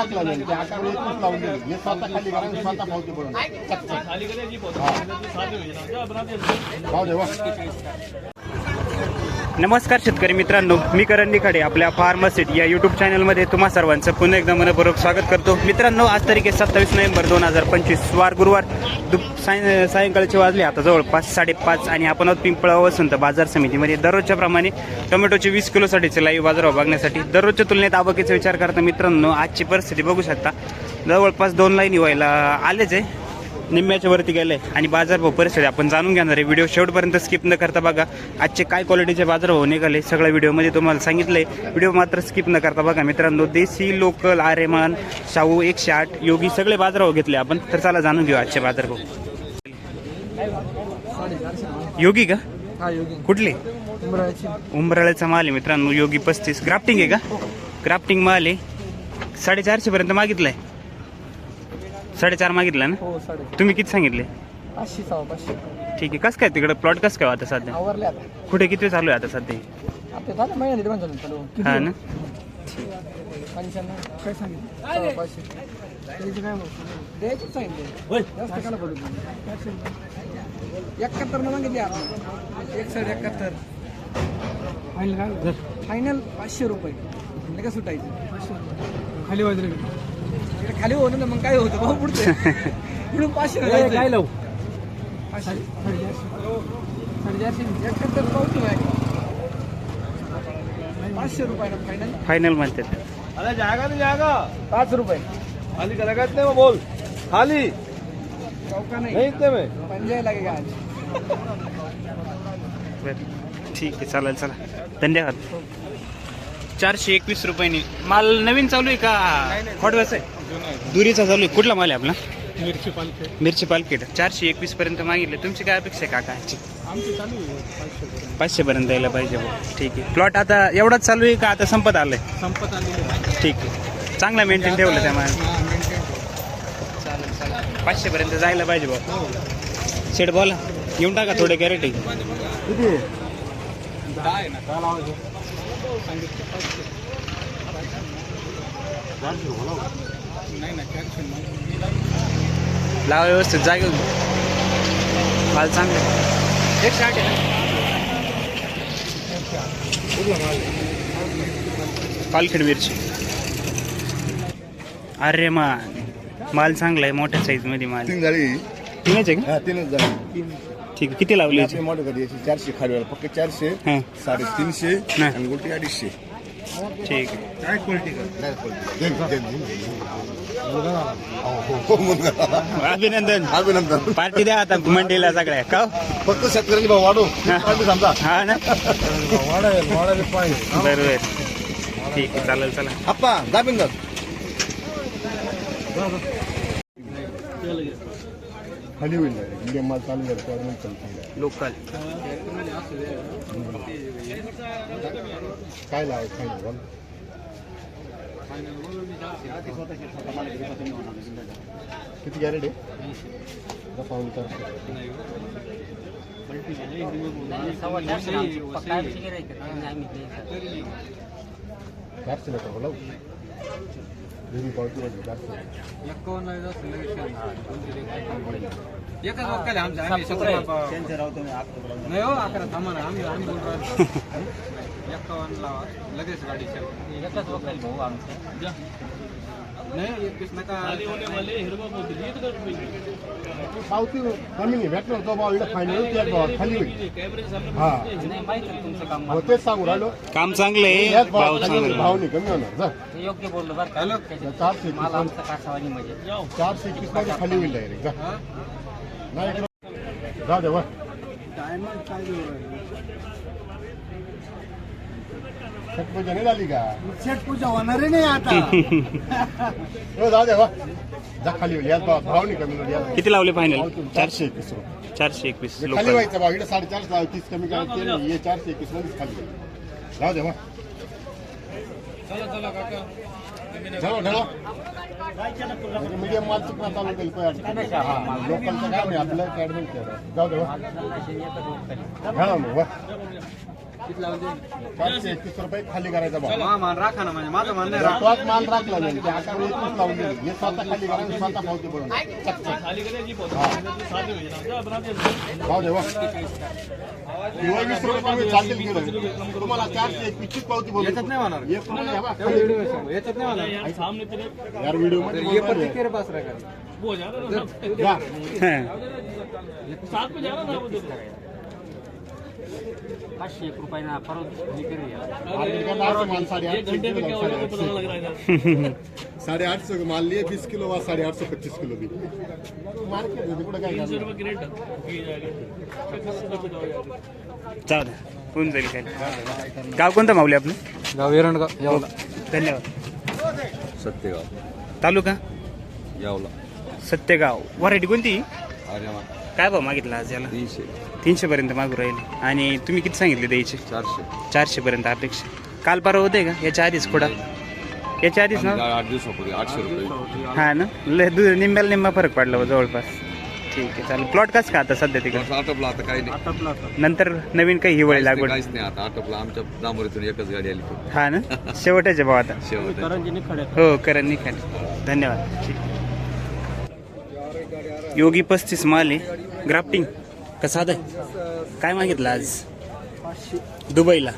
5 लावले ते आकार 21 लावून दिले हे स्वतः खाली करा स्वतः पावती पडून भाव देवा. नमस्कार शेतकरी मित्रांनो, मी करण निखाडे आपल्या फार्मसिट या यूट्यूब चॅनलमध्ये तुम्हा सर्वांचं पुन्हा एकदा मनपूर्वक स्वागत करतो. मित्रांनो, आज तारीख आहे 27 नोव्हेंबर 2025 वार गुरुवार. सायंकाळचे वाजले आता जवळपास 5:30 आणि आपण आहोत पिंपळगाव वसंत बाजार समितीमध्ये. दररोजच्या प्रमाणे टोमॅटोचे 20 किलोसाठीचे लाईव्ह बाजारभाव बघण्यासाठी दररोजच्या तुलनेत आवकेचा विचार करता मित्रांनो आजची परिस्थिती बघू शकता. जवळपास 2 लाईन व्हायला आलेच आहे, निम्म्याच्या वरती गेले आणि बाजारभाव परिस्थिती आपण जाणून घेणार आहे. व्हिडिओ शेवटपर्यंत स्किप न करता बघा. आजचे काय क्वालिटीचे बाजारभाव निघाले सगळ्या व्हिडिओमध्ये तुम्हाला सांगितलंय. व्हिडिओ मात्र स्किप न करता बघा मित्रांनो. देशी, लोकल, आर्यमान, शाहू 108, योगी सगळे बाजारभाव घेतले आपण. तर चला जाणून घेऊ आजचे बाजारभाव. योगी का? कुठले? उंबराळ्याचा माल आहे मित्रांनो. योगी 35 ग्राफ्टिंग आहे का? ग्राफ्टिंग माल आहे. 450 पर्यंत मागितलंय. 4.5 मागितला ना? तुम्ही किती सांगितले? 500. ठीक आहे. कसं काय तिकडे प्लॉट कसं काय आता सध्या? कुठे किती चालू आहे आता सध्या? हा ना. 71 मागितले आपण. 171 फायनल 500 रुपये. कसं सुटायचं? खाली वाजले खाली होतं ना, मग काय होतं भाऊ पुढचं म्हणून 500 काय लावू? 500 पावती आहे. 500 रुपये फायनल. फायनल म्हणतात. अरे जागा नाही जागा 5 रुपये खाली लगत नाही बोल खाली चौका नाही इतने में पंजाय लागेगा आज. ठीक आहे, चालेल. चला धन्यवाद. 421 रुपयांनी माल नवीन चालू आहे का खोडव्याचा आहे? दुरीचा चालू आहे. कुठला माल आहे आपला? मिरची पालखेड. 421 पर्यंत मागितले. तुमची काय अपेक्षा आहे काका? 500 पर्यंत यायला पाहिजे भाऊ. ठीक आहे. प्लॉट आता एवढाच चालू आहे का आता संपत आलंय? ठीक आहे. चांगला मेंटेन ठेवलं त्या माल. चालेल 500 पर्यंत जायला पाहिजे भाऊ. शेड बोला घेऊन टाका थोडे कॅरेटी. लावा व्यवस्थित जागे माल चांगला. 160 आहे पालखेड मिरची. अरे माल चांगला आहे. मोठ्या साईज मध्ये माल. 3 झाली. 3च आहे का? 3च झाली. ठीक आहे. किती लावली? मोठे कधी 400 खाली फक्त 400 हां 350 आणि गुटी 250. ठीक आहे. काय क्वालिटी अभिनंदन. अभिनंदन. पार्टी द्या आता मंडीला सगळ्या का? फक्त शेतकऱ्यांनी भाव वाढू समजा. हा ना. वाढायला पाहिजे. बरोबर. ठीक आहे. चालेल. चला आप्पा दाबिंग खाली होईल इंडियन माल चालू लोकल काय लावायचं? किती गॅरेट आहे? पाहून कर. 400 ला बोला. घरी पावती मध्ये 400. एकच वक्कल आमचा. नाही हो 11 थांबा ना. आम्ही बोल राहिलो 51 लावा लगेच गाडी. एकच वक्कल भाऊ आमचा. नाही 21 नका पावती कमी नाही भेटणार. तो भाव इकडे फायनल खाली होईल. हा तेच सांगू राहिलो. काम चांगलं आहे. भाव चांगला भाव नाही कमी होणार. जा योग्य बोललो बरं का? 421 मध्ये खाली होईल डायरेक्ट. जा नाही जाऊ दे. छट पूजा नाही झाली का? छट पूजा होणार नाही आता. जाऊ दे जा खाली होईल. याच भाव नाही कमी होईल. किती लावले फायनल? 421 रुपये. 421 खाली लोकल. व्हायचं भाव इकडे 450 लाव. 30 कमी करायचे नाही. हे 421 मध्येच खाली होईल. जाऊ दे चला मीडियम माल चुकना चालू केलं लोकलचं काय नाही आपलं ॲडमिट जाऊ दे. घ्या मग 431 रुपये खाली करायचा भाव. मान राखा ना म्हणजे माझं म्हणणं जर तोच माल राखला नाही ते आता 21 लावून दिली. हे स्वतः खाली करा आणि स्वतः पावती भरून भाव दे वा. 20 रुपये चालतील किलो तुम्हाला 421 पावती बोलू याच्यात नाही होणार. एक रुपये घ्या बा. याच्यात नाही होणार. यार व्हिडिओ मध्ये ये पट्टी तेरे पास रखा घ्या. हां. 501 रुपये ना परत माल 850 माल लिए 20 किलो वा 850 किलो भी मार्केट कुठं काय जाऊ द्या होऊन जाईल काय. गाव कोणतं माऊली आपलं? गाव एरंडगाव यावला. धन्यवाद. सत्यगाव तालुका यावला सत्यगाव. व्हरायटी कोणती? आर्यमान काय भाव मागितला आज याला? 300 300 पर्यंत मागू राहिले. आणि तुम्ही किती सांगितले द्यायचे? 400 400 पर्यंत अपेक्षा. काल परवा होते का याच्या आधीच कुठं? याच्या आधीच ना? 8 दिवसापूर्वी 800 रुपये. हा ना निम्म्याला निम्मा फरक पडला जवळपास. ठीक आहे चालेल. प्लॉट कसं का आता सध्या तिकडे? बस आटपला आता काही नाही. नंतर नवीन काही हिवाळी लागवड? काहीच नाही आता आटपला. आमच्या दामोरीतून एकच गाडी आली होती. हा ना शेवटचे भाव आता. शेवट हो करण निखाल. धन्यवाद. योगी 35 माल आहे. ग्राफ्टिंग का साधं आहे? काय मागितलं आज? दुबईला.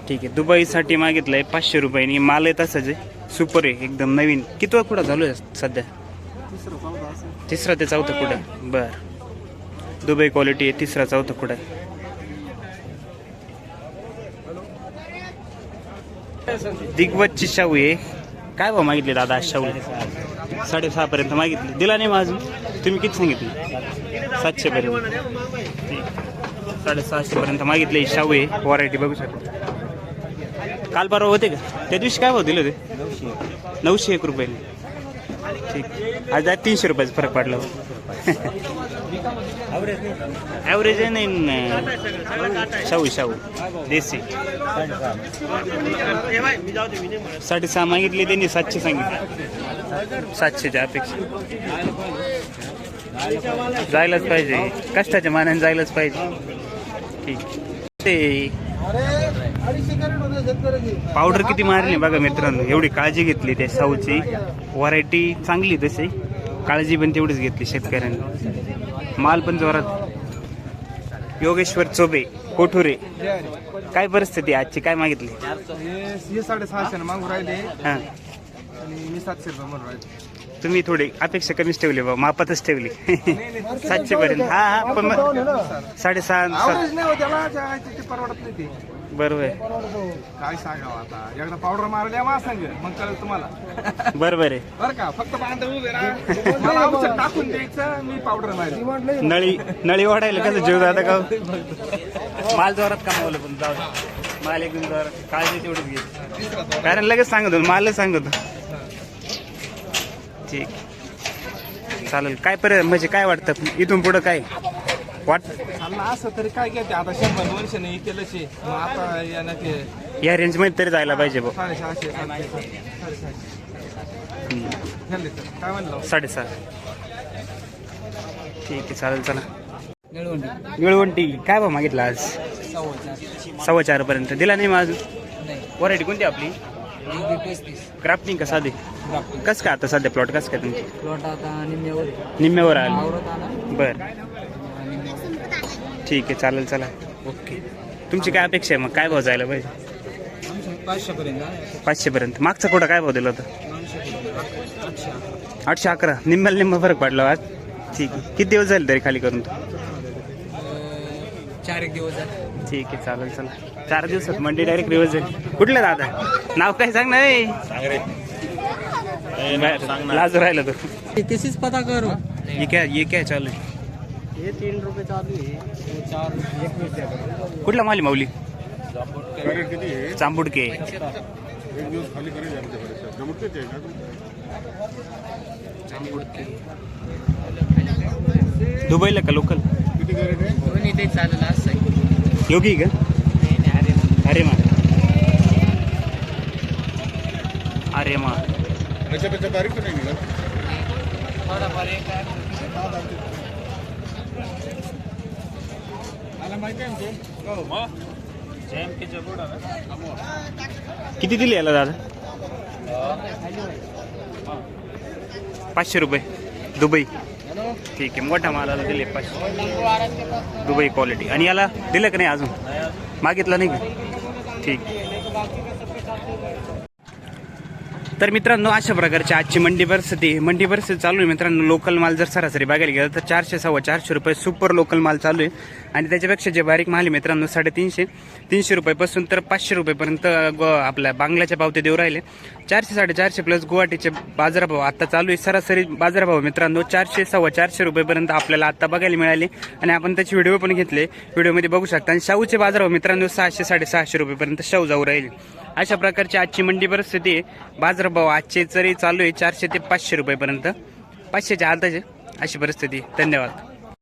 ठीक आहे दुबईसाठी मागितलंय 500 रुपयांनी. माल आहे तसंच आहे. सुपर आहे एकदम नवीन. किती वेळ कुठं चालू आहे सध्या? तिसरा ते चौथा कुठं? बर दुबई क्वालिटी आहे. तिसरा चौथा कुठं आहे? दिग्वजची शाहू आहे. काय भाव मागितले दादा आज शाहूला? 6.5 पर्यंत मागितले. दिला नाही मग अजून? तुम्ही किती सांगितले? 700 पर्यंत. 650 पर्यंत मागितले. शाहू आहे. व्हरायटी बघू शकता. काल परवा होते का? त्या दिवशी काय भाव दिले होते? 901 रुपये. ठीक. आज 300 रुपयाचा फरक पडला. ॲव्हरेज आहे नाही. शाहू देसी 6.5 मागितले त्यांनी. 700 सांगितले. 700च्या अपेक्षा. जायलाच पाहिजे. कष्टाच्या मानाने जायलाच पाहिजे. ठीक. ते पावडर किती मारली बघा मित्रांनो. एवढी काळजी घेतली त्या शाहूची. व्हरायटी चांगली तशी. काळजी पण तेवढीच घेतली शेतकऱ्यांनी. माल पण जोरात. योगेश्वर चोबे कोठुरे. काय परिस्थिती आजची? काय मागितली? हे 650 मागू राहिले हां आणि मी 700 रुपये म्हणून राहिले. तुम्ही थोडी अपेक्षा कमीच ठेवली बाबा. मापातच ठेवली. 700 पर्यंत. हा पण 6.5 नाही हो त्याला ते परवडत नाही ते. बरोबर आहे. काय सांगावं आता. एकदा पावडर मारल्या मा सांग मग कळेल तुम्हाला. बरोबर आहे. बरं का फक्त बांधा उभे राहा. मला औषध टाकून द्यायचं. मी पावडर मारली. नळी वाढायला कसं जीव जाता का? माल जोरात कमावलं पण जाऊ दे. माल एकदम जोरात. काळजी तेवढीच घे. कारण लगेच सांगतो मालच सांगतो. ठीक चालेल. काय म्हणजे काय वाटतं इथून पुढं काय चाललं असं तरी काय घेते आता. 100 वर्ष नाही केलं शे. मग आता यानं ते या रेंज मध्ये तरी जायला पाहिजे बघ. 650 झाले तर काय म्हणलं? 6.5. ठीक आहे चालेल. चला निळवंटी काय भाव मागितला आज? 4.25 पर्यंत. दिला नाही मग अजून? व्हरायटी कोणती आपली? क्राफ्टिंग का साधे? कसं का आता सध्या प्लॉट कसं काय तुमची? प्लॉट आता निम्म्यावर आलं. बर ठीक आहे चालेल. चला ओके. तुमची काय अपेक्षा आहे मग? काय भाव जायला पाहिजे? 500 पर्यंत. 500 पर्यंत. मागचा कुठं काय भाव दिला होता? 811. निम्म्याला निम्मा फरक पडला आज. ठीक आहे. किती दिवस झाले तरी खाली करून? 4 दिवस झाले. ठीक आहे चालेल. चला 4 दिवसात मंडी डायरेक्ट रिवर्स झाली. कुठलं दादा नाव काय सांग ना? लाजू राहिला तो. किसीच पता करो. ये क्या चालू आहे? हे 3 रुपये चालू आहे. 4 21 कुठला माली माऊली? किती आहे? चांबुडके. एक दिवस खाली करेल आमच्याकडे. जमतच आहे का? दुबईला का लोकल? किती करेल आहे? कोणी ते चाललं असं. योगी का? अरे मा अरे मा त्याच्यापेक्षा तारीख नाही निघाल. मला माहिती आहे किती दिले याला दादा? 500 रुपये दुबई. ठीक आहे, मोठ्या मालाला दिले 500 दुबई क्वालिटी. आणि याला दिलं का नाही अजून? मागितलं नाही का? ठीक. तर मित्रांनो अशा प्रकारची आजची मंडी परिस्थिती चालू आहे मित्रांनो. लोकल माल जर सरासरी बघायला गेलं तर 400-450 रुपये सुपर लोकल माल चालू आहे. आणि त्याच्यापेक्षा जे बारीक माल आहे मित्रांनो 350 रुपयापासून तर 500 रुपयेपर्यंत आपल्या बांगल्याच्या पावते देऊ राहिले. 400-450 प्लस गुवाहाटीचे बाजारभाव आता चालू आहे. सरासरी बाजारभाव मित्रांनो 400-450 रुपयेपर्यंत आपल्याला आता बघायला मिळाले. आणि आपण त्याचे व्हिडिओ पण घेतले, व्हिडिओमध्ये बघू शकता. आणि शाहूचे बाजारभाव मित्रांनो 600-650 रुपयेपर्यंत शाहू जाऊ राहिले. अशा प्रकारची आजची मंडी परिस्थिती आहे. बाजारभाव आजचे तरी चालू आहे 400 ते 500 रुपयेपर्यंत, 500च्या आताचे अशी परिस्थिती. धन्यवाद.